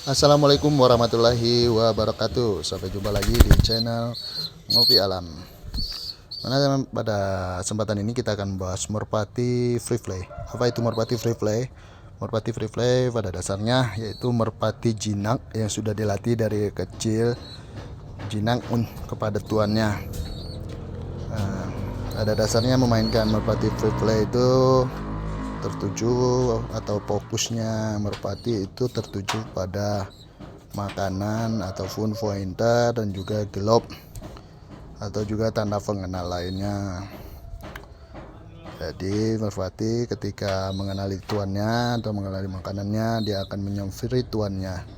Assalamualaikum warahmatullahi wabarakatuh. Sampai jumpa lagi di channel Ngopi Alam. Pada kesempatan ini kita akan membahas merpati free fly. Apa itu merpati free fly? Merpati free fly pada dasarnya yaitu merpati jinak yang sudah dilatih dari kecil jinak kepada tuannya. Pada dasarnya memainkan merpati free fly itu tertuju atau fokusnya merpati itu tertuju pada makanan ataupun pointer dan juga globe atau juga tanda pengenal lainnya. Jadi merpati ketika mengenali tuannya atau mengenali makanannya, dia akan menyamfiri tuannya.